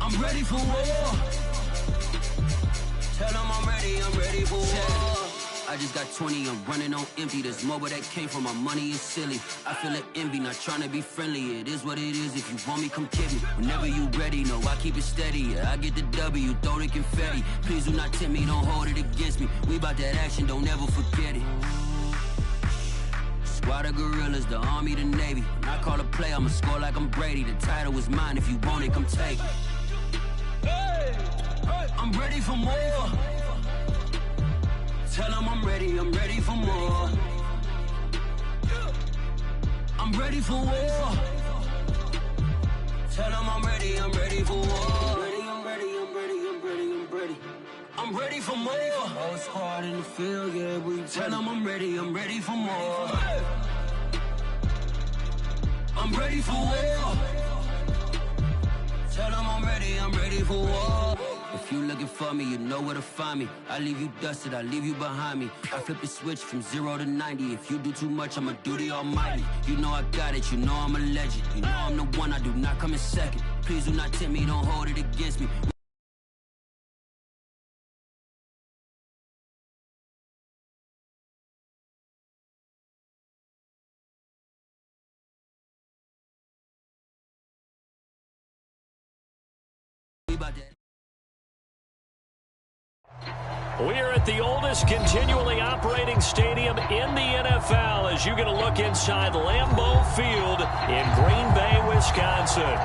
I'm ready for war. Tell them I'm ready for war. I just got 20, I'm running on empty. This mobile that came from my money is silly. I feel it envy, not trying to be friendly. It is what it is, if you want me, come get me. Whenever you ready, no, I keep it steady. Yeah, I get the W, throw the confetti. Please do not tempt me, don't hold it against me. We about that action, don't ever forget it. Squad of gorillas, the army, the navy. When I call a play, I'ma score like I'm Brady. The title is mine, if you want it, come take it. I'm ready for more. Tell them I'm ready for more. I'm ready for war. Tell them I'm ready for war. I'm ready for more. Oh, it's hard in the field, yeah, we tell them I'm ready for more. I'm ready for war. Tell them I'm ready for war. If you looking for me, you know where to find me. I leave you dusted, I leave you behind me. I flip the switch from 0 to 90. If you do too much, I'ma do the almighty. You know I got it, you know I'm a legend. You know I'm the one, I do not come in second. Please do not tempt me, don't hold it against me. We are at the oldest continually operating stadium in the NFL as you get a look inside Lambeau Field in Green Bay, Wisconsin.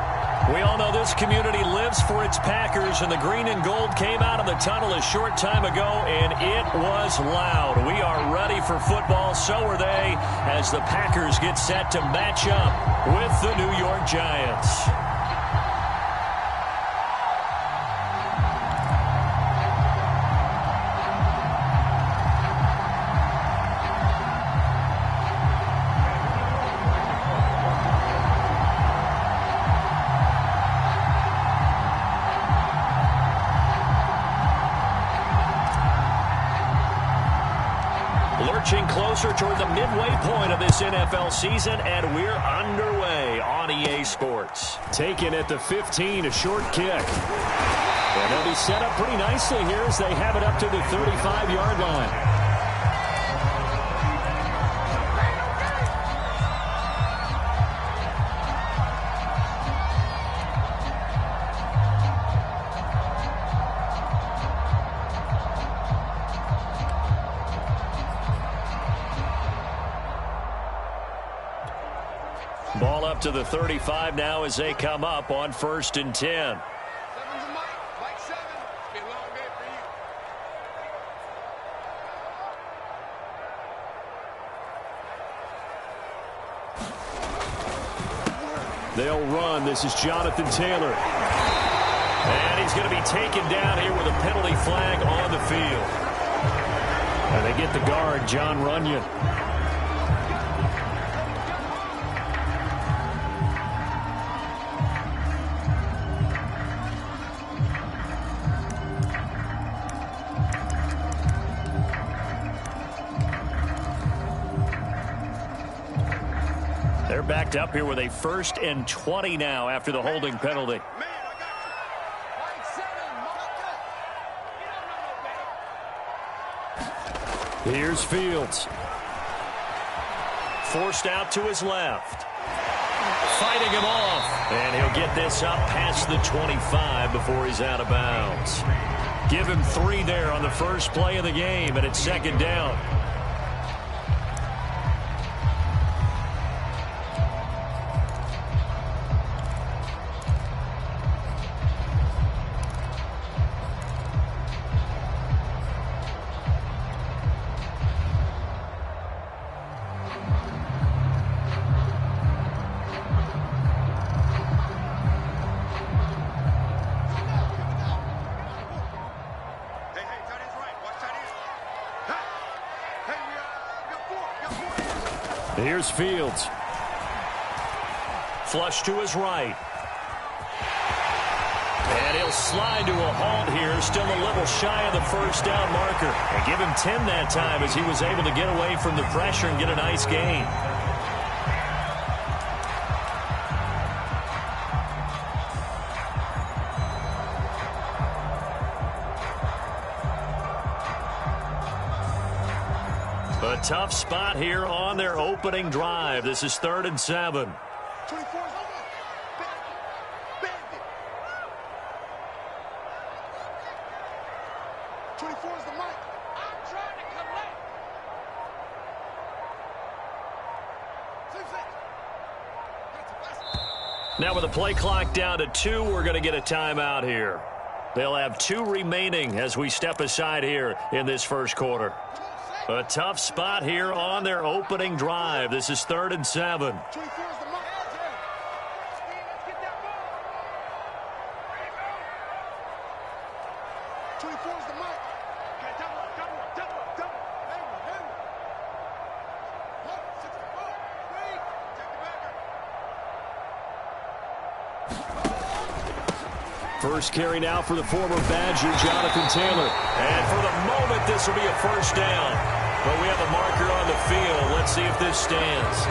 We all know this community lives for its Packers, and the green and gold came out of the tunnel a short time ago, and it was loud. We are ready for football, so are they, as the Packers get set to match up with the New York Giants. Closer toward the midway point of this NFL season, and we're underway on EA Sports. Taken at the 15, a short kick. And they'll be set up pretty nicely here as they have it up to the 35-yard line. Ball up to the 35 now as they come up on 1st and 10. They'll run. This is Jonathan Taylor. And he's going to be taken down here with a penalty flag on the field. And they get the guard, John Runyon. They're backed up here with a 1st and 20 now after the holding penalty. Here's Fields. Forced out to his left. Fighting him off. And he'll get this up past the 25 before he's out of bounds. Give him 3 there on the first play of the game, and it's 2nd down. Here's Fields. Flush to his right. And he'll slide to a halt here, still a little shy of the 1st down marker. And give him 10 that time as he was able to get away from the pressure and get a nice gain. A tough spot here on their opening drive. This is 3rd and 7. 24 is over. Bandit. 24 is the mic. I'm trying to collect. 6-6. Now with the play clock down to 2, we're going to get a timeout here. They'll have 2 remaining as we step aside here in this first quarter. A tough spot here on their opening drive. This is 3rd and 7. 24 is the mic. 24 is the mic. Okay, double. Hammer. 6-4. Wait. Take the backer. First carry now for the former Badger, Jonathan Taylor. And for the moment, this will be a first down. But we have a marker on the field. Let's see if this stands.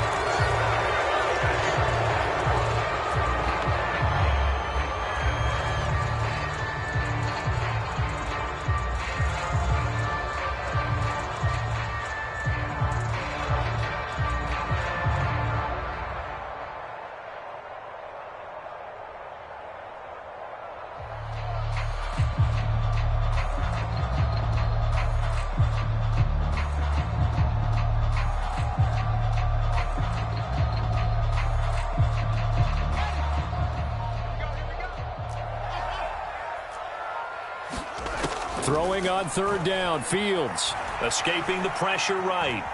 Throwing on 3rd down, Fields escaping the pressure right.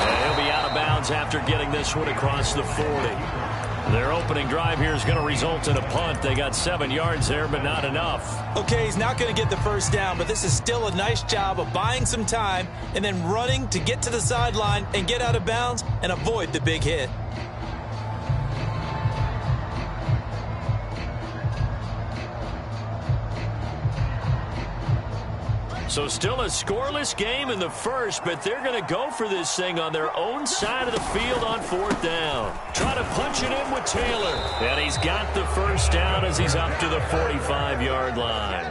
And he'll be out of bounds after getting this one across the 40. Their opening drive here is going to result in a punt. They got 7 yards there, but not enough. Okay, he's not going to get the first down, but this is still a nice job of buying some time and then running to get to the sideline and get out of bounds and avoid the big hit. So still a scoreless game in the first, but they're going to go for this thing on their own side of the field on 4th down. Try to punch it in with Taylor. And he's got the first down as he's up to the 45-yard line.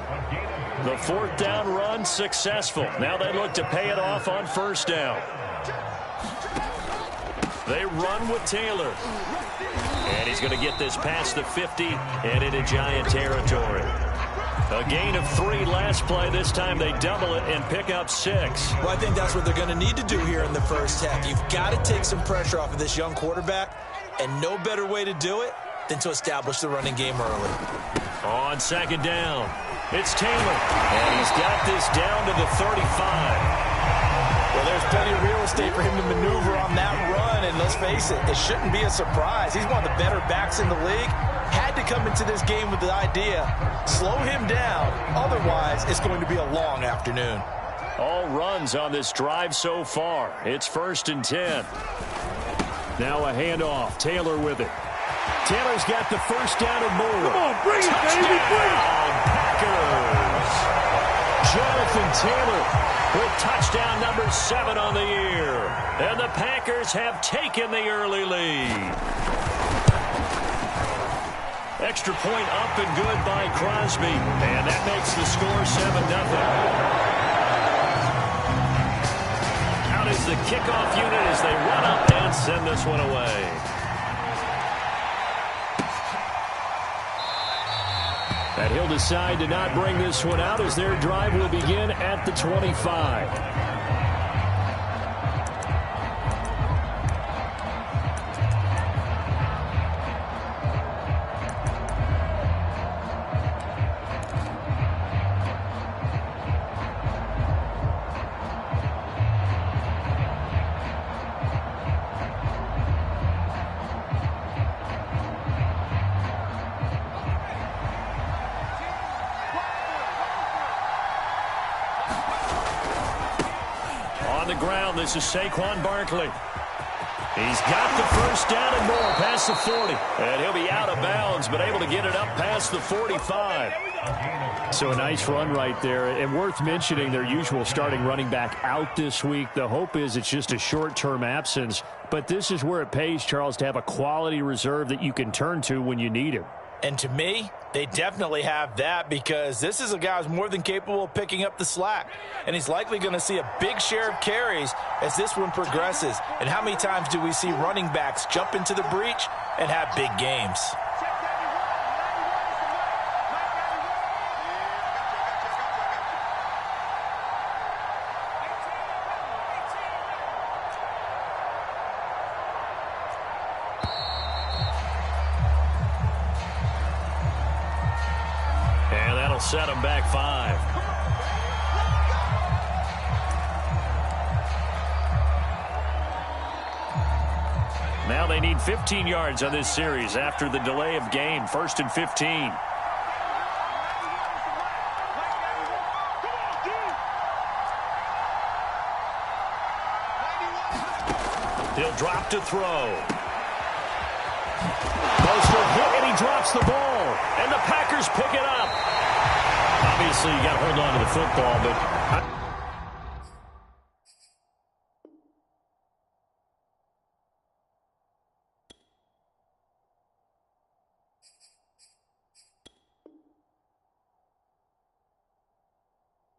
The 4th down run successful. Now they look to pay it off on 1st down. They run with Taylor. And he's going to get this past the 50 and into Giant territory. A gain of 3 last play. This time they double it and pick up 6. Well, I think that's what they're going to need to do here in the first half. You've got to take some pressure off of this young quarterback, and no better way to do it than to establish the running game early. On 2nd down, it's Taylor, and he's got this down to the 35. Well, there's plenty of real estate for him to maneuver on that run, and let's face it, it shouldn't be a surprise. He's one of the better backs in the league. Had to come into this game with the idea, slow him down, otherwise it's going to be a long afternoon. All runs on this drive so far. It's 1st and 10. Now a handoff, Taylor with it. Taylor's got the first down and more. Come on, bring it, baby, bring it! Packers! Jonathan Taylor with touchdown number 7 on the year. And the Packers have taken the early lead. Extra point up and good by Crosby. And that makes the score 7-0. Out is the kickoff unit as they run up and send this one away. And he'll decide to not bring this one out as their drive will begin at the 25. This is Saquon Barkley. He's got the first down and more past the 40. And he'll be out of bounds, but able to get it up past the 45. So a nice run right there. And worth mentioning their usual starting running back out this week. The hope is it's just a short-term absence. But this is where it pays, Charles, to have a quality reserve that you can turn to when you need him. And to me, they definitely have that, because this is a guy who's more than capable of picking up the slack. And he's likely going to see a big share of carries as this one progresses. And how many times do we see running backs jump into the breach and have big games? Set him back 5. Now they need 15 yards on this series after the delay of game. 1st and 15. He'll drop to throw. Mostert hit, and he drops the ball. And the Packers pick it up. Obviously, you got to hold on to the football, but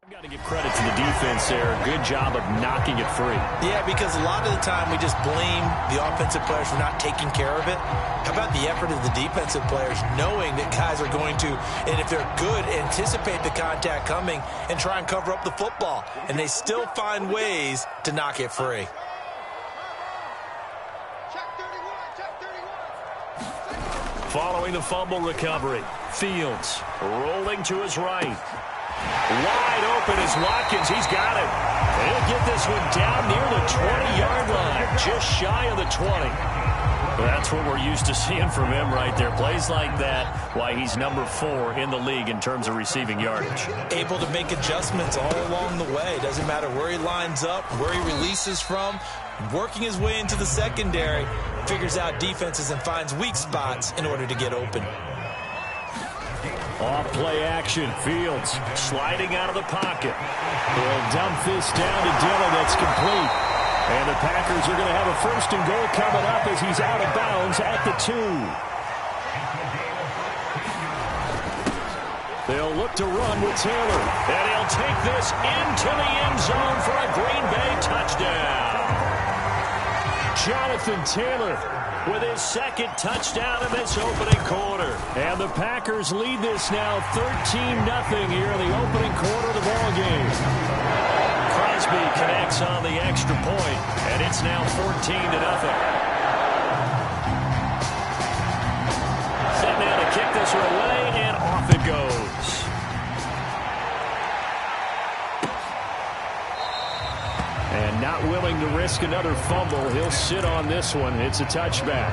I've got to give credit to the defense there. Good job of knocking it free. Yeah, because a lot of the time we just blame the offensive players for not taking care of it. How about the effort of the defensive players knowing that guys are going to, and if they're good, anticipate the contact coming and try and cover up the football. And they still find ways to knock it free. Following the fumble recovery, Fields rolling to his right. Wide open is Watkins. He's got it. He'll get this one down near the 20-yard line, just shy of the 20. That's what we're used to seeing from him right there. Plays like that, why he's number 4 in the league in terms of receiving yardage. Able to make adjustments all along the way. Doesn't matter where he lines up, where he releases from. Working his way into the secondary, figures out defenses and finds weak spots in order to get open. Off play action. Fields sliding out of the pocket. They'll dump this down to Dillon. That's complete. And the Packers are going to have a 1st and goal coming up as he's out of bounds at the 2. They'll look to run with Taylor. And he'll take this into the end zone for a Green Bay touchdown. Jonathan Taylor with his 2nd touchdown in this opening quarter. And the Packers lead this now 13-0 here in the opening quarter of the ballgame. Crosby connects on the extra point, and it's now 14-0. Set now to kick this one away, and off it goes. And not willing to risk another fumble, he'll sit on this one. It's a touchback.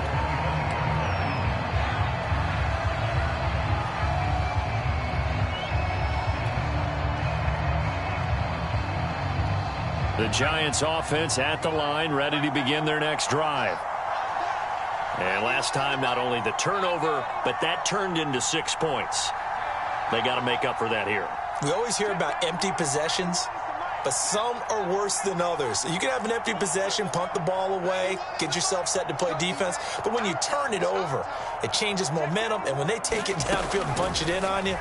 The Giants offense at the line, ready to begin their next drive. And last time, not only the turnover, but that turned into 6 points. They got to make up for that here. We always hear about empty possessions, but some are worse than others. You can have an empty possession, punt the ball away, get yourself set to play defense, but when you turn it over, it changes momentum, and when they take it downfield and punch it in on you,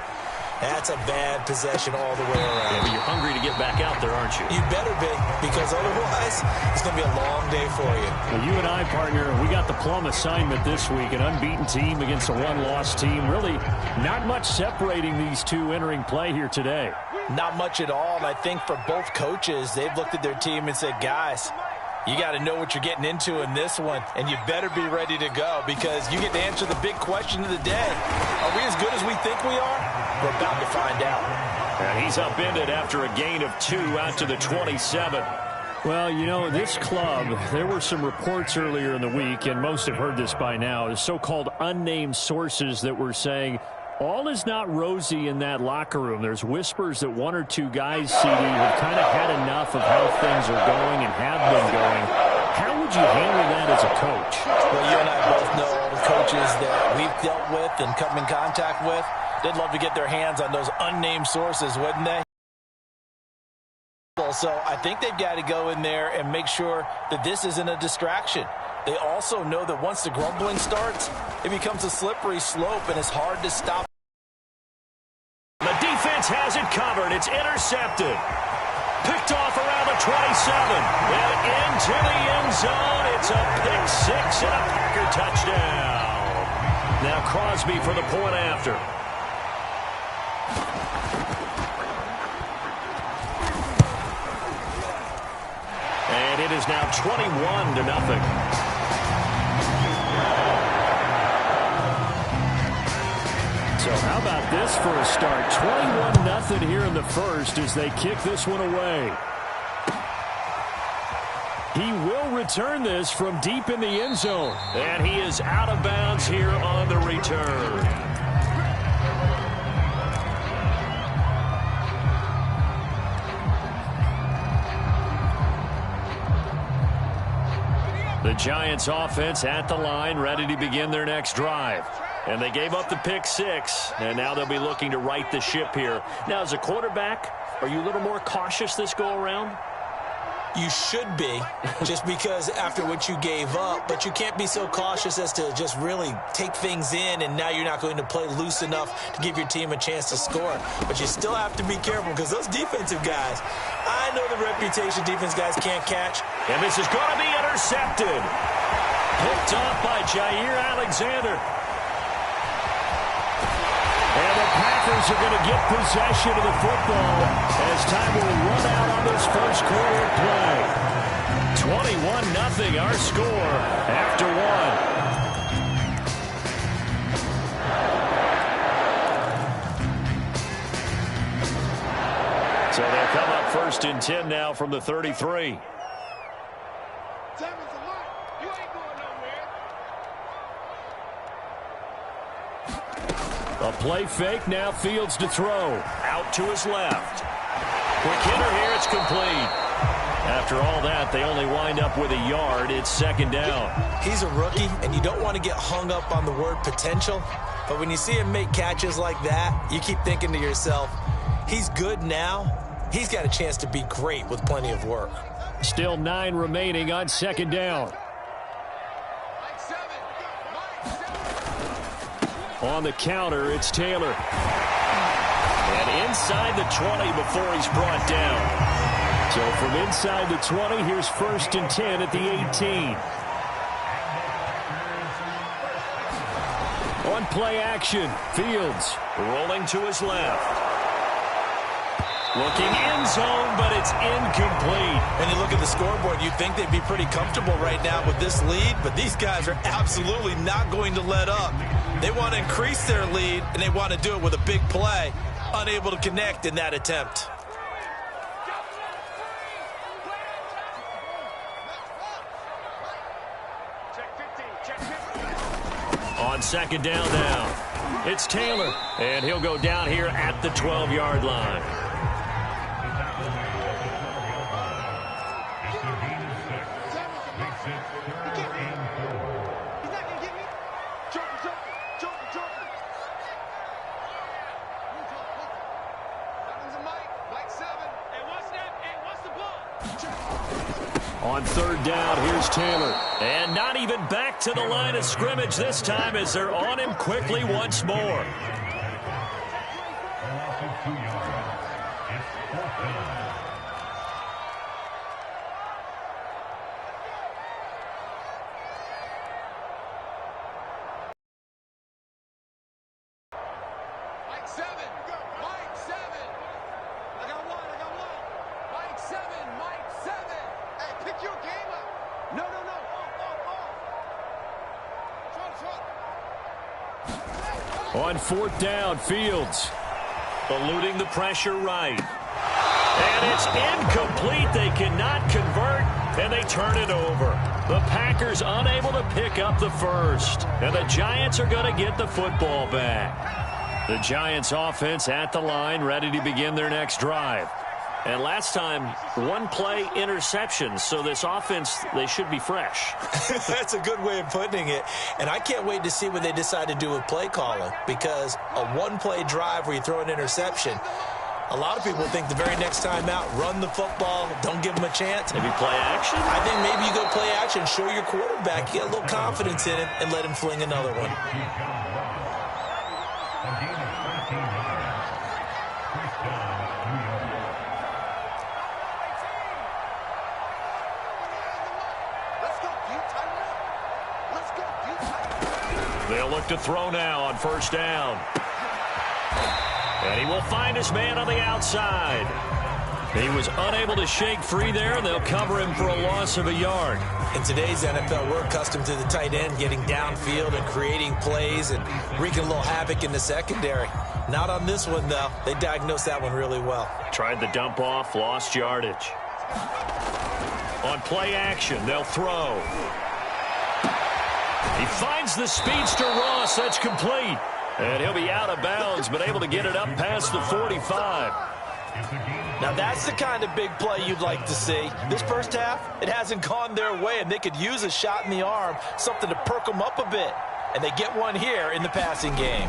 that's a bad possession all the way around. Yeah, but you're hungry to get back out there, aren't you? You better be, because otherwise it's going to be a long day for you. Well, you and I, partner, we got the plum assignment this week, an unbeaten team against a one-loss team. Really not much separating these two entering play here today. Not much at all, and I think for both coaches, they've looked at their team and said, guys, you got to know what you're getting into in this one, and you better be ready to go, because you get to answer the big question of the day. Are we as good as we think we are? We're about to find out. And he's upended after a gain of 2 out to the 27. Well, you know, this club, there were some reports earlier in the week, and most have heard this by now, the so-called unnamed sources that were saying all is not rosy in that locker room. There's whispers that 1 or 2 guys, CD, have kind of had enough of how things are going and have been going. How would you handle that as a coach? Well, you and I both know all the coaches that we've dealt with and come in contact with. They'd love to get their hands on those unnamed sources, wouldn't they? So I think they've got to go in there and make sure that this isn't a distraction. They also know that once the grumbling starts, it becomes a slippery slope, and it's hard to stop. The defense has it covered. It's intercepted. Picked off around the 27. And into the end zone. It's a pick six and a Packer touchdown. Now Crosby for the point after. And it is now 21-0. So how about this for a start? 21-0 here in the first as they kick this one away. He will return this from deep in the end zone. And he is out of bounds here on the return. The Giants offense at the line, ready to begin their next drive. And they gave up the pick six, and now they'll be looking to right the ship here. Now, as a quarterback, are you a little more cautious this go-around? You should be, just because after what you gave up, but you can't be so cautious as to just really take things in, and now you're not going to play loose enough to give your team a chance to score. But you still have to be careful because those defensive guys, I know the reputation defense guys can't catch. And this is going to be intercepted. Picked off by Jair Alexander. And the Packers are going to get possession of the football as time will run out on this first quarter of play. 21-0 our score after one. So they'll come up first and 10 now from the 33. A play fake, now Fields to throw. Out to his left. Quick hitter here, it's complete. After all that, they only wind up with a yard. It's second down. He's a rookie, and you don't want to get hung up on the word potential. But when you see him make catches like that, you keep thinking to yourself, he's good now. He's got a chance to be great with plenty of work. Still 9 remaining on second down. On the counter, it's Taylor. And inside the 20 before he's brought down. So from inside the 20, here's first and 10 at the 18. On play action, Fields rolling to his left. Looking end zone, but it's incomplete. And you look at the scoreboard, you'd think they'd be pretty comfortable right now with this lead, but these guys are absolutely not going to let up. They want to increase their lead, and they want to do it with a big play. Unable to connect in that attempt. On second down now, it's Taylor, and he'll go down here at the 12-yard line. On third down, here's Taylor. And not even back to the line of scrimmage this time as they're on him quickly once more. On fourth down, Fields eluding the pressure right. And it's incomplete. They cannot convert, and they turn it over. The Packers unable to pick up the first, and the Giants are going to get the football back. The Giants offense at the line, ready to begin their next drive. And last time, one play interception, so this offense, they should be fresh. That's a good way of putting it. And I can't wait to see what they decide to do with play calling, because a one-play drive where you throw an interception, A lot of people think the very next time out, run the football, don't give them a chance. Maybe play action? I think maybe you go play action, show your quarterback, you get a little confidence in it, and let him fling another one. They'll look to throw now on first down. And he will find his man on the outside. He was unable to shake free there, and they'll cover him for a loss of a yard. In today's NFL, we're accustomed to the tight end getting downfield and creating plays and wreaking a little havoc in the secondary. Not on this one, though. They diagnosed that one really well. Tried the dump off, lost yardage. On play action, they'll throw. He finds the speedster Ross. That's complete. And he'll be out of bounds, but able to get it up past the 45. Now that's the kind of big play you'd like to see. This first half, it hasn't gone their way, and they could use a shot in the arm, something to perk them up a bit. And they get one here in the passing game.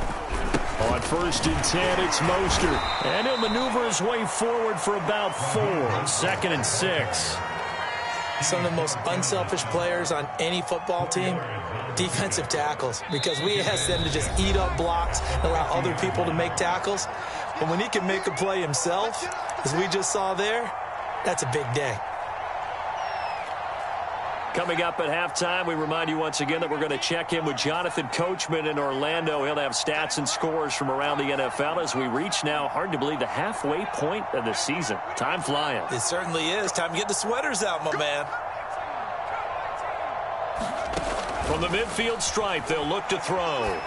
On first and 10, it's Mostert. And he'll maneuver his way forward for about 4. 2nd and 6. Some of the most unselfish players on any football team, defensive tackles, because we ask them to just eat up blocks and allow other people to make tackles. But when he can make a play himself, as we just saw there, that's a big day. Coming up at halftime, we remind you once again that we're going to check in with Jonathan Coachman in Orlando. He'll have stats and scores from around the NFL as we reach now, hard to believe, the halfway point of the season. Time flying. It certainly is. Time to get the sweaters out, my man. From the midfield stripe, they'll look to throw.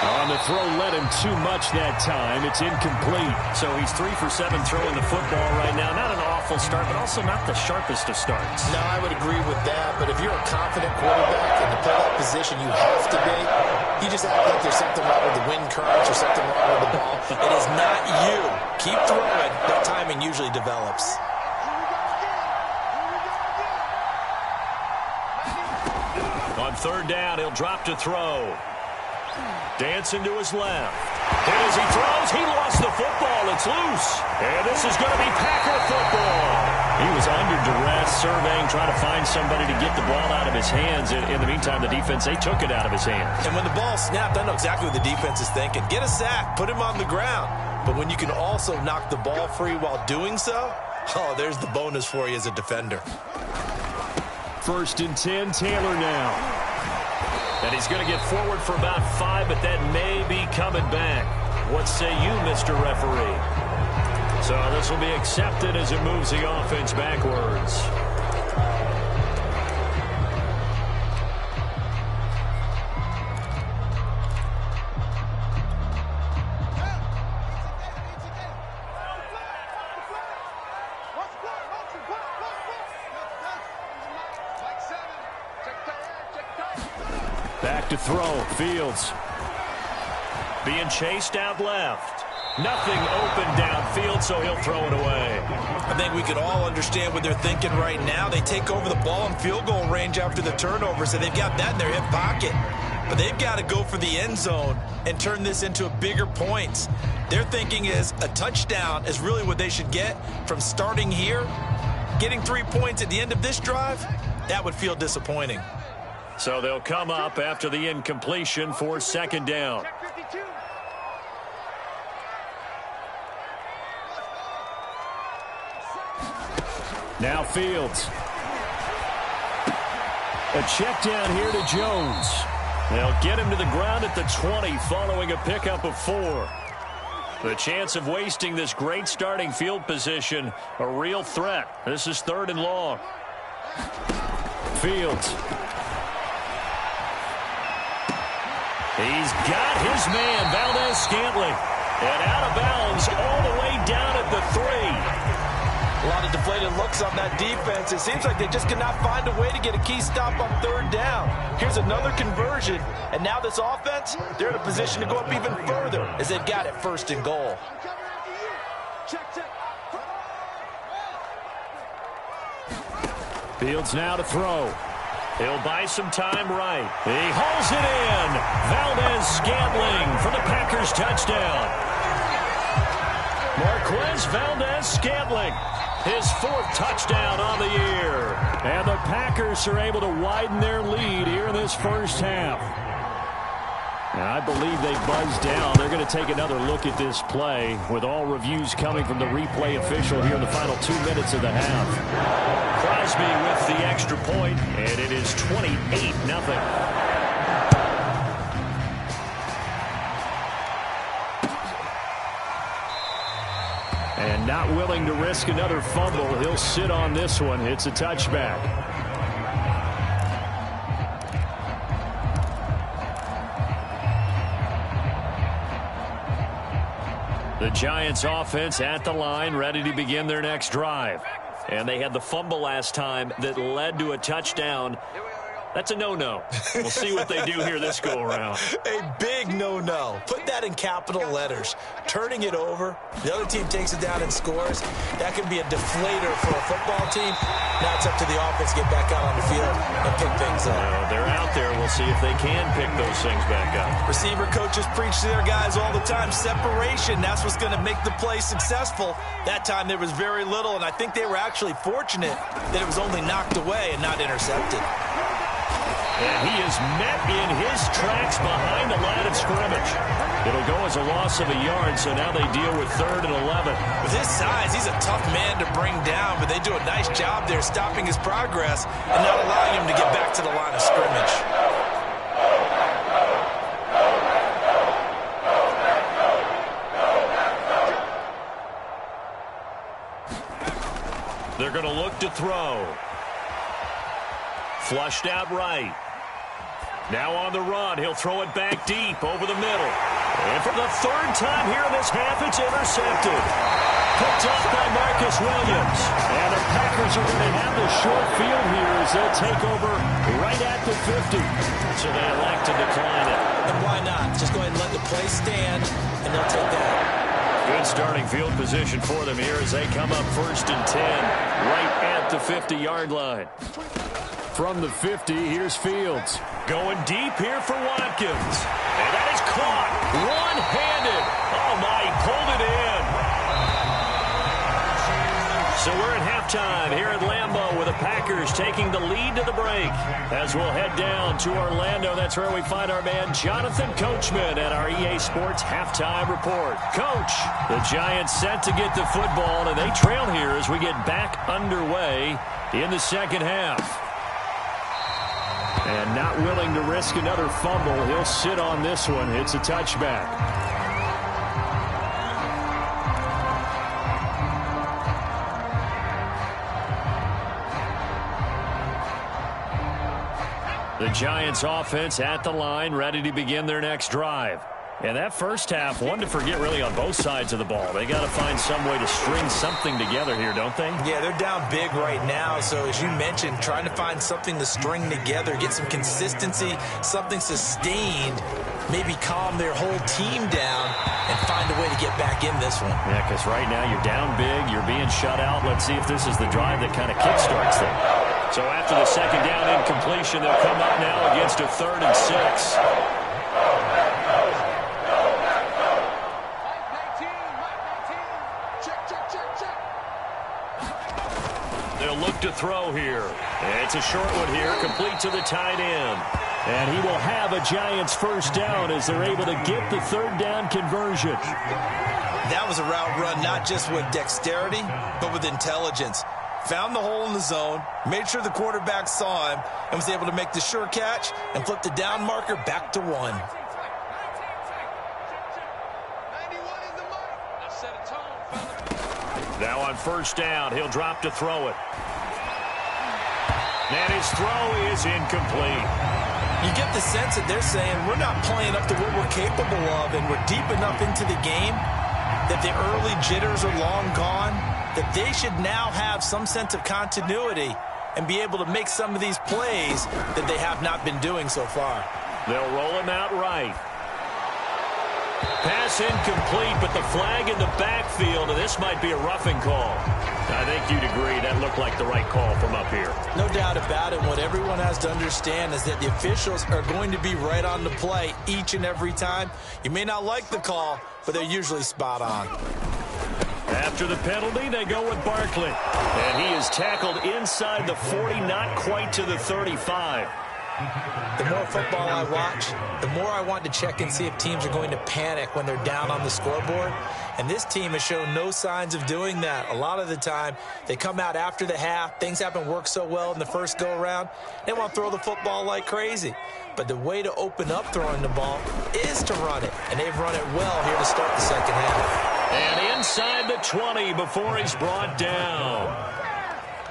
On the throw, led him too much that time. It's incomplete. So he's 3 for 7 throwing the football right now. Not an awful start, but also not the sharpest of starts. No, I would agree with that. But if you're a confident quarterback and to play that position you have to be, you just act like there's something wrong with the wind currents or something wrong with the ball. It is not you. Keep throwing. That timing usually develops. On third down, he'll drop to throw. Dancing to his left. And as he throws, he lost the football. It's loose. And this is going to be Packer football. He was under duress, surveying, trying to find somebody to get the ball out of his hands. In the meantime, the defense, they took it out of his hands. And when the ball snapped, I know exactly what the defense is thinking. Get a sack, put him on the ground. But when you can also knock the ball free while doing so, oh, there's the bonus for you as a defender. First and 10, Taylor now. And he's going to get forward for about 5, but that may be coming back. What say you, Mr. Referee? So this will be accepted as it moves the offense backwards. Back to throw. Fields being chased out left. Nothing open downfield, so he'll throw it away. I think we can all understand what they're thinking right now. They take over the ball in field goal range after the turnover, so they've got that in their hip pocket. But they've got to go for the end zone and turn this into a bigger points. Their thinking is a touchdown is really what they should get from starting here. Getting 3 points at the end of this drive, that would feel disappointing. So they'll come up after the incompletion for second down. Now Fields. A check down here to Jones. They'll get him to the ground at the 20 following a pickup of 4. The chance of wasting this great starting field position, a real threat. This is 3rd and long. Fields. He's got his man, Valdez-Scantling. And out of bounds all the way down at the 3. A lot of deflated looks on that defense. It seems like they just cannot find a way to get a key stop on 3rd down. Here's another conversion. And now this offense, they're in a position to go up even further as they've got it 1st and goal. Fields now to throw. He'll buy some time right. He hauls it in. Valdez-Scantling for the Packers touchdown. Marquez Valdez-Scantling, his 4th touchdown on the year. And the Packers are able to widen their lead here in this first half. And I believe they buzzed down. They're going to take another look at this play with all reviews coming from the replay official here in the final 2 minutes of the half. Crosby with the extra point, and it is 28-0. And not willing to risk another fumble, he'll sit on this one. It's a touchback. The Giants offense at the line, ready to begin their next drive. And they had the fumble last time that led to a touchdown. That's a no-no. We'll see what they do here this go-around. A big no-no. Put that in capital letters. Turning it over, the other team takes it down and scores. That can be a deflator for a football team. Now it's up to the offense to get back out on the field and pick things up. They're out there. We'll see if they can pick those things back up. Receiver coaches preach to their guys all the time. Separation, that's what's going to make the play successful. That time there was very little, and I think they were actually fortunate that it was only knocked away and not intercepted. And he is met in his tracks behind the line of scrimmage. It'll go as a loss of a yard, so now they deal with 3rd and 11. With his size, he's a tough man to bring down, but they do a nice job there stopping his progress and not allowing him to get back to the line of scrimmage. They're going to look to throw. Flushed out right. Now on the run, he'll throw it back deep over the middle. And for the 3rd time here in this half, it's intercepted. Picked off by Marcus Williams. And the Packers are going to have the short field here as they'll take over right at the 50. So they elect to decline it. And why not? Just go ahead and let the play stand, and they'll take that. Good starting field position for them here as they come up 1st and 10 right at the 50-yard line. From the 50, here's Fields. Going deep here for Watkins. And that is caught. One-handed. Oh, my, he pulled it in. So we're at halftime here at Lambeau with the Packers taking the lead to the break. As we'll head down to Orlando, that's where we find our man Jonathan Coachman at our EA Sports Halftime Report. Coach, the Giants set to get the football, and they trail here as we get back underway in the second half. And not willing to risk another fumble, he'll sit on this one. It's a touchback. The Giants offense at the line, ready to begin their next drive. And that first half, one to forget really on both sides of the ball. They got to find some way to string something together here, don't they? Yeah, they're down big right now. So as you mentioned, trying to find something to string together, get some consistency, something sustained, maybe calm their whole team down and find a way to get back in this one. Yeah, because right now you're down big, you're being shut out. Let's see if this is the drive that kind of kickstarts them. So after the second down incompletion, they'll come up now against a 3rd and 6. They'll look to throw here. It's a short one here, complete to the tight end. And he will have a Giants first down as they're able to get the 3rd down conversion. That was a route run not just with dexterity, but with intelligence. Found the hole in the zone, made sure the quarterback saw him, and was able to make the sure catch and flip the down marker back to 1. Now on first down, he'll drop to throw it. And his throw is incomplete. You get the sense that they're saying we're not playing up to what we're capable of, and we're deep enough into the game that the early jitters are long gone, that they should now have some sense of continuity and be able to make some of these plays that they have not been doing so far. They'll roll him out right. Pass incomplete, but the flag in the backfield, and this might be a roughing call. I think you'd agree that looked like the right call from up here. No doubt about it. What everyone has to understand is that the officials are going to be right on the play each and every time. You may not like the call, but they're usually spot on. After the penalty, they go with Barkley. And he is tackled inside the 40, not quite to the 35. The more football I watch, the more I want to check and see if teams are going to panic when they're down on the scoreboard. And this team has shown no signs of doing that. A lot of the time, they come out after the half. Things haven't worked so well in the first go-around. They want to throw the football like crazy. But the way to open up throwing the ball is to run it. And they've run it well here to start the second half. And inside the 20 before he's brought down.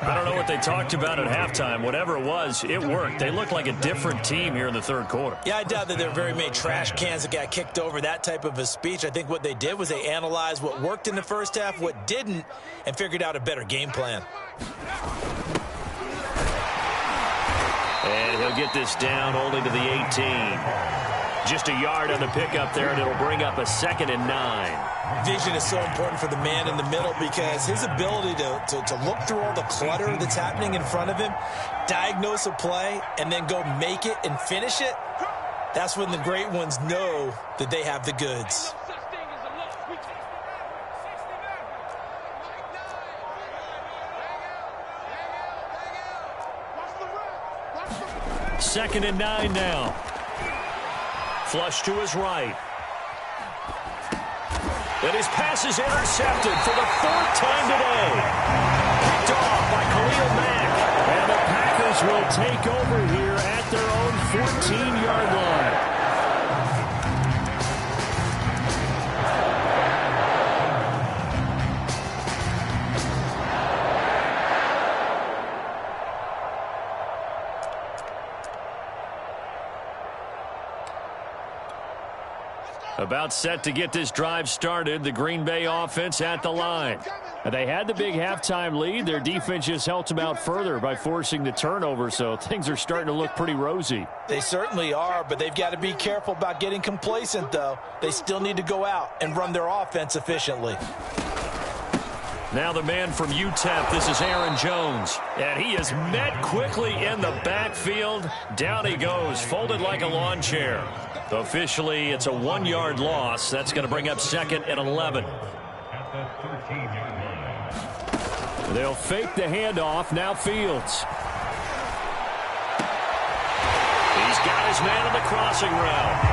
I don't know what they talked about at halftime. Whatever it was, it worked. They looked like a different team here in the third quarter. Yeah, I doubt that there are very many trash cans that got kicked over, that type of a speech. I think what they did was they analyzed what worked in the first half, what didn't, and figured out a better game plan. And he'll get this down only to the 18. Just a yard on the pickup there, and it'll bring up a 2nd and 9. Vision is so important for the man in the middle because his ability to look through all the clutter that's happening in front of him, diagnose a play, and then go make it and finish it, that's when the great ones know that they have the goods. Second and 9 now. Flush to his right. And his pass is intercepted for the 4th time today. Picked off by Khalil Mack. And the Packers will take over here at their own 14-yard line. About set to get this drive started, the Green Bay offense at the line. And they had the big halftime lead. Their defense just helped them out further by forcing the turnover, so things are starting to look pretty rosy. They certainly are, but they've got to be careful about getting complacent, though. They still need to go out and run their offense efficiently. Now the man from UTEP, this is Aaron Jones. And he is met quickly in the backfield. Down he goes, folded like a lawn chair. Officially, it's a 1-yard loss. That's going to bring up 2nd and 11. They'll fake the handoff. Now Fields. He's got his man on the crossing route.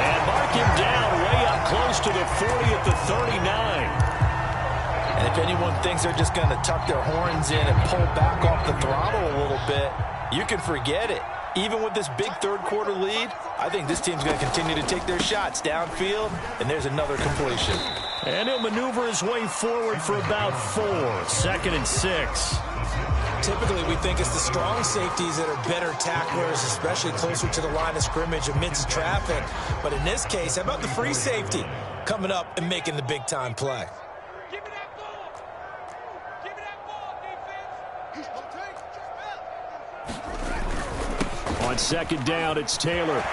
And mark him down way up close to the 40 at the 39. And if anyone thinks they're just going to tuck their horns in and pull back off the throttle a little bit, you can forget it. Even with this big third-quarter lead, I think this team's going to continue to take their shots downfield, and there's another completion. And he'll maneuver his way forward for about 4. 2nd and 6. Typically, we think it's the strong safeties that are better tacklers, especially closer to the line of scrimmage amidst traffic. But in this case, how about the free safety coming up and making the big-time play? On 2nd down, it's Taylor.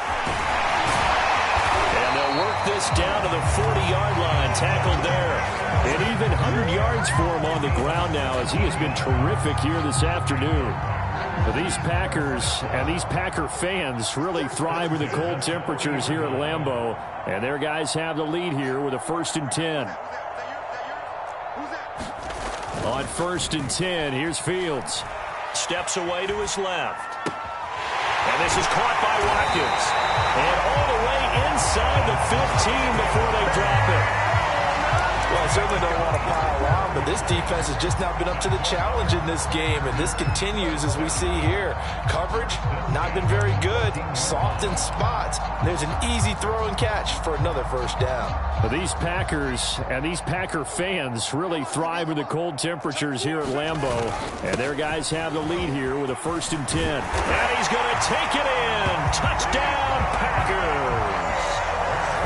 And they'll work this down to the 40-yard line, tackled there. And even 100 yards for him on the ground now as he has been terrific here this afternoon. But these Packers and these Packer fans really thrive with the cold temperatures here at Lambeau. And their guys have the lead here with a 1st and 10. On 1st and 10, here's Fields. Steps away to his left. And this is caught by Watkins. And all the way inside the 15 before they drop it. Well, I certainly don't want to pile on, but this defense has just not been up to the challenge in this game, and this continues as we see here. Coverage, not been very good. Soft in spots. There's an easy throw and catch for another 1st down. But these Packers and these Packer fans really thrive with the cold temperatures here at Lambeau. And their guys have the lead here with a 1st and 10. And he's going to take it in. Touchdown, Packers.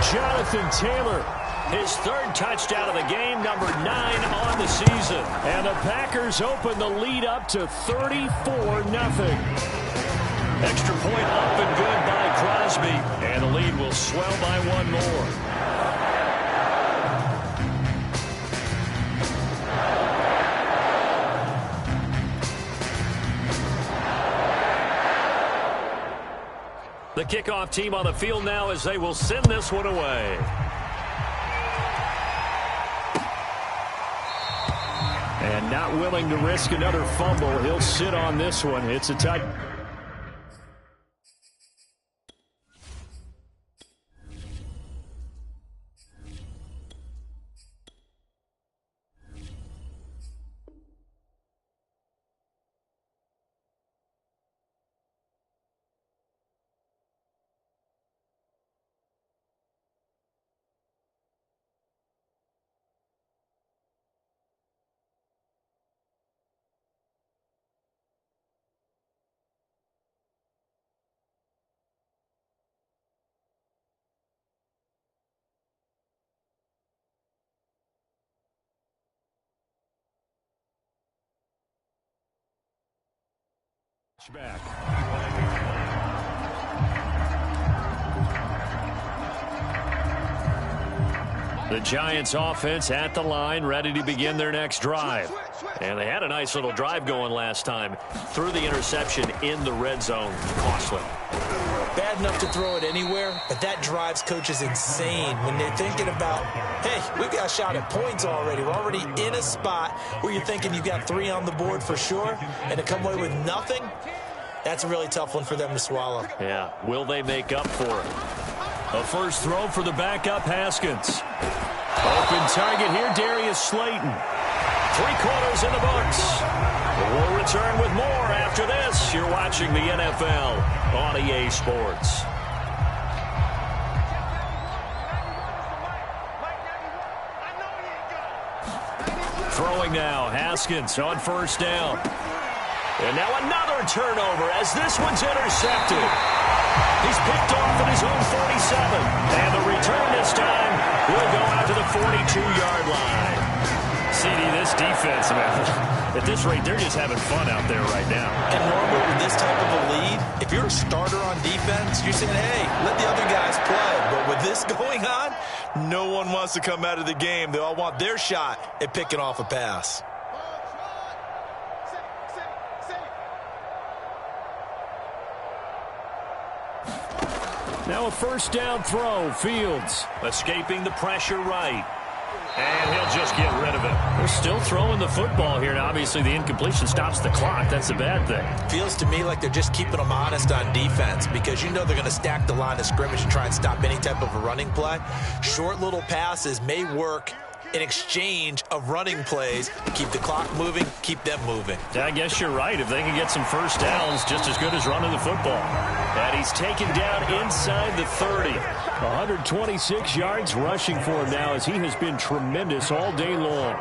Jonathan Taylor, his 3rd touchdown of the game, number 9 on the season. And the Packers open the lead up to 34-0. Extra point up and good by Crosby. And the lead will swell by 1 more. The kickoff team on the field now as they will send this one away. And not willing to risk another fumble. He'll sit on this one. It's a touch. Back. The Giants offense at the line, ready to begin their next drive. And they had a nice little drive going last time. Threw the interception in the red zone. Costly. Bad enough to throw it anywhere, but that drives coaches insane when they're thinking about, hey, we've got a shot at points already. We're already in a spot where you're thinking you've got 3 on the board for sure, and to come away with nothing, that's a really tough one for them to swallow. Yeah, will they make up for it? A first throw for the backup Haskins. Open target here, Darius Slayton. 3 quarters in the books. We'll return with more after this. You're watching the NFL on EA Sports. Throwing now, Haskins on first down. And now another turnover as this one's intercepted. He's picked off at his own 47. And the return this time will go out to the 42-yard line. CD, this defense, man, at this rate, they're just having fun out there right now. And normally with this type of a lead, if you're a starter on defense, you're saying, hey, let the other guys play. But with this going on, no one wants to come out of the game. They all want their shot at picking off a pass. Now a first down throw. Fields escaping the pressure right. And he'll just get rid of it. They're still throwing the football here. Now, obviously, the incompletion stops the clock. That's a bad thing. Feels to me like they're just keeping them honest on defense because you know they're going to stack the line of scrimmage and try and stop any type of a running play. Short little passes may work in exchange of running plays. Keep the clock moving, keep them moving. I guess you're right. If they can get some first downs, just as good as running the football. And he's taken down inside the 30. 126 yards rushing for him now as he has been tremendous all day long.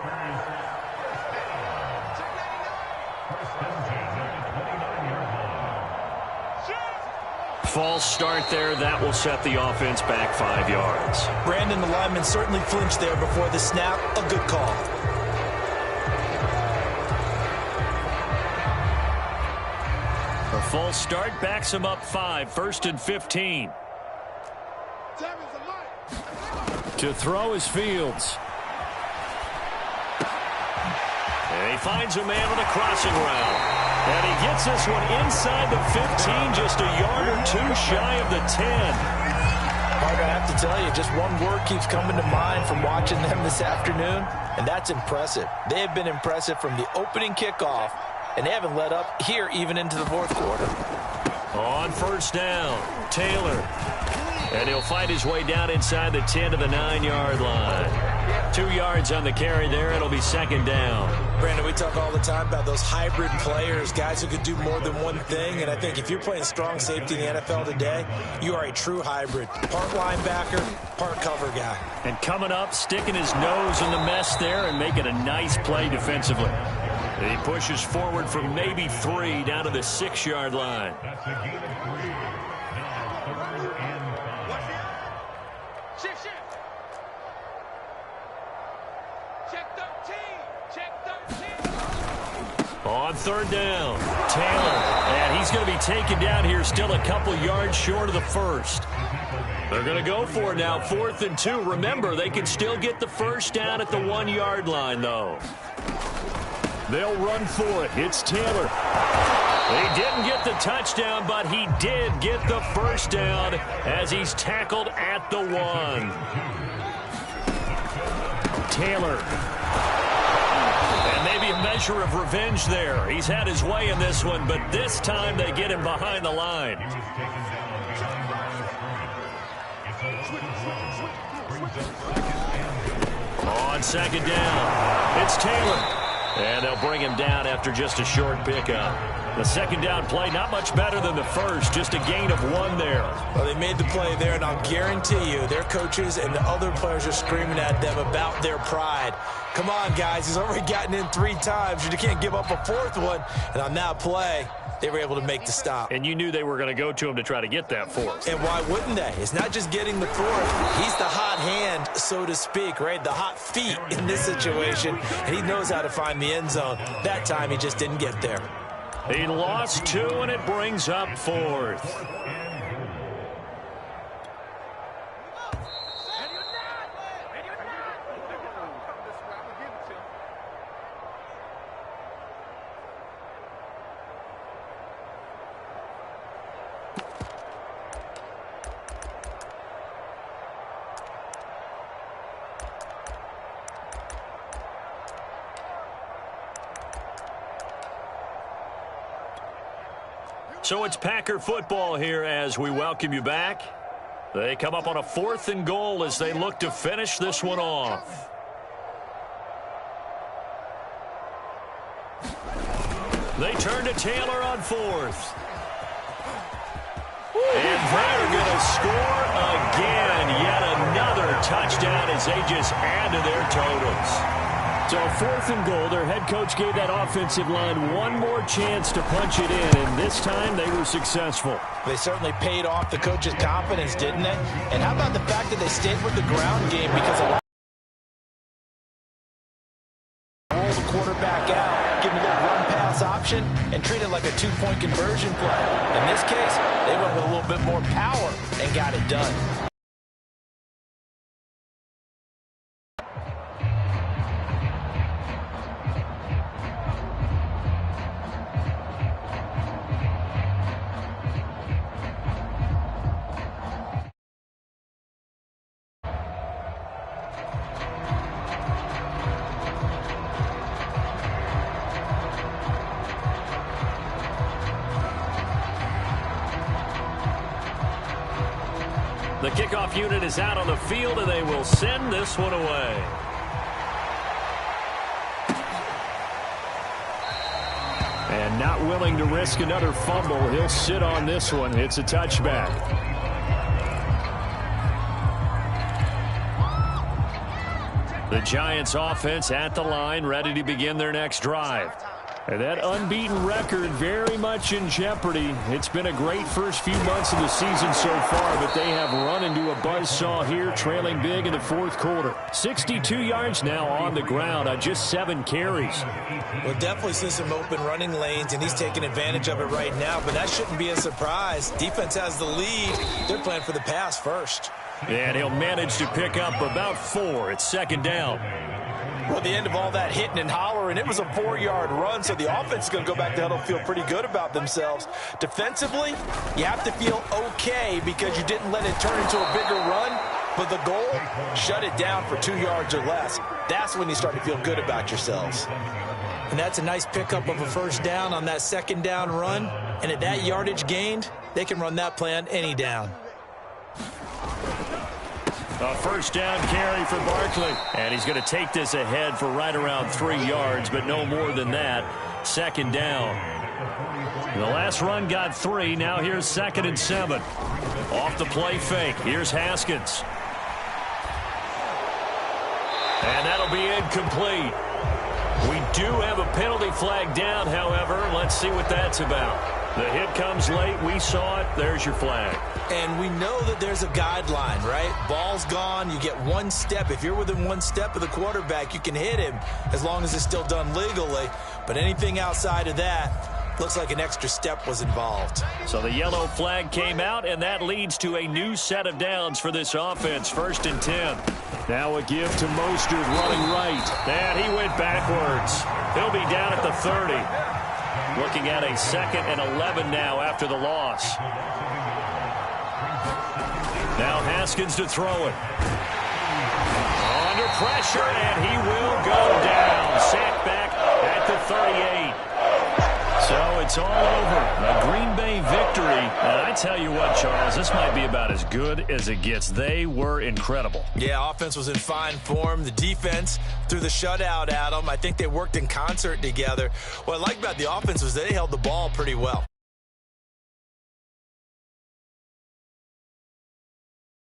False start there. That will set the offense back 5 yards. Brandon, the lineman, certainly flinched there before the snap. A good call. A false start backs him up 5. 1st and 15. To throw is Fields. And he finds a man on a crossing route. And he gets this one inside the 15, just a yard or 2 shy of the 10. Parker, I have to tell you, just one word keeps coming to mind from watching them this afternoon, and that's impressive. They have been impressive from the opening kickoff, and they haven't let up here even into the 4th quarter. On first down, Taylor. And he'll fight his way down inside the 10 to the 9-yard line. 2 yards on the carry there. It'll be 2nd down. Brandon, we talk all the time about those hybrid players, guys who could do more than one thing. And I think if you're playing strong safety in the NFL today, you are a true hybrid. Part linebacker, part cover guy. And coming up, sticking his nose in the mess there and making a nice play defensively. And he pushes forward from maybe 3 down to the 6-yard line. On 3rd down, Taylor. And he's going to be taken down here, still a couple yards short of the 1st. They're going to go for it now, 4th and 2. Remember, they can still get the first down at the 1-yard line, though. They'll run for it. It's Taylor. He didn't get the touchdown, but he did get the first down as he's tackled at the 1. Taylor. And maybe a measure of revenge there. He's had his way in this one, but this time they get him behind the line. On second down, it's Taylor. And they'll bring him down after just a short pickup. The second down play, not much better than the first, just a gain of 1 there. Well, they made the play there, and I'll guarantee you their coaches and the other players are screaming at them about their pride. Come on, guys. He's already gotten in 3 times. You can't give up a 4th one. And on that play, they were able to make the stop. And you knew they were going to go to him to try to get that 4th. And why wouldn't they? It's not just getting the 4th. He's the hot hand, so to speak, right? The hot feet in this situation. And he knows how to find the end zone. That time, he just didn't get there. He lost 2, and it brings up 4th. So it's Packer football here as we welcome you back. They come up on a 4th and goal as they look to finish this one off. They turn to Taylor on 4th. And they're going to score again. Yet another touchdown as they just add to their totals. So 4th and goal, their head coach gave that offensive line one more chance to punch it in, and this time they were successful. They certainly paid off the coach's confidence, didn't they? And how about the fact that they stayed with the ground game because a lot roll the quarterback out, give him a little run-pass option, and treat it like a 2-point conversion play. In this case, they went with a little bit more power and got it done. The kickoff unit is out on the field, and they will send this one away. And not willing to risk another fumble, he'll sit on this one. It's a touchback. The Giants offense at the line, ready to begin their next drive. And that unbeaten record very much in jeopardy. It's been a great first few months of the season so far, but they have run into a buzzsaw here, trailing big in the 4th quarter. 62 yards now on the ground on just 7 carries. Well, definitely see some open running lanes, and he's taking advantage of it right now, but that shouldn't be a surprise. Defense has the lead. They're playing for the pass first. And he'll manage to pick up about 4. It's 2nd down. Well, the end of all that hitting and hollering, it was a 4-yard run, so the offense is going to go back to huddle, feel pretty good about themselves. Defensively, you have to feel okay because you didn't let it turn into a bigger run, but the goal, shut it down for 2 yards or less. That's when you start to feel good about yourselves. And that's a nice pickup of a 1st down on that 2nd down run, and at that yardage gained, they can run that play on any down. A 1st down carry for Barkley. And he's going to take this ahead for right around 3 yards, but no more than that. 2nd down. The last run got 3. Now here's 2nd and 7. Off the play fake. Here's Haskins. And that'll be incomplete. We do have a penalty flag down, however. Let's see what that's about. The hit comes late. We saw it. There's your flag. And we know that there's a guideline, right? Ball's gone. You get 1 step. If you're within 1 step of the quarterback, you can hit him as long as it's still done legally. But anything outside of that, looks like an extra step was involved. So the yellow flag came out, and that leads to a new set of downs for this offense. 1st and 10. Now a give to Mostert running right. And he went backwards. He'll be down at the 30. Looking at a 2nd and 11 now after the loss. Now Haskins to throw it. Under pressure, and he will go down. Sacked back at at the 38. So it's all over. A Green Bay victory. And I tell you what, Charles, this might be about as good as it gets. They were incredible. Yeah, offense was in fine form. The defense threw the shutout at them. I think they worked in concert together. What I like about the offense was they held the ball pretty well.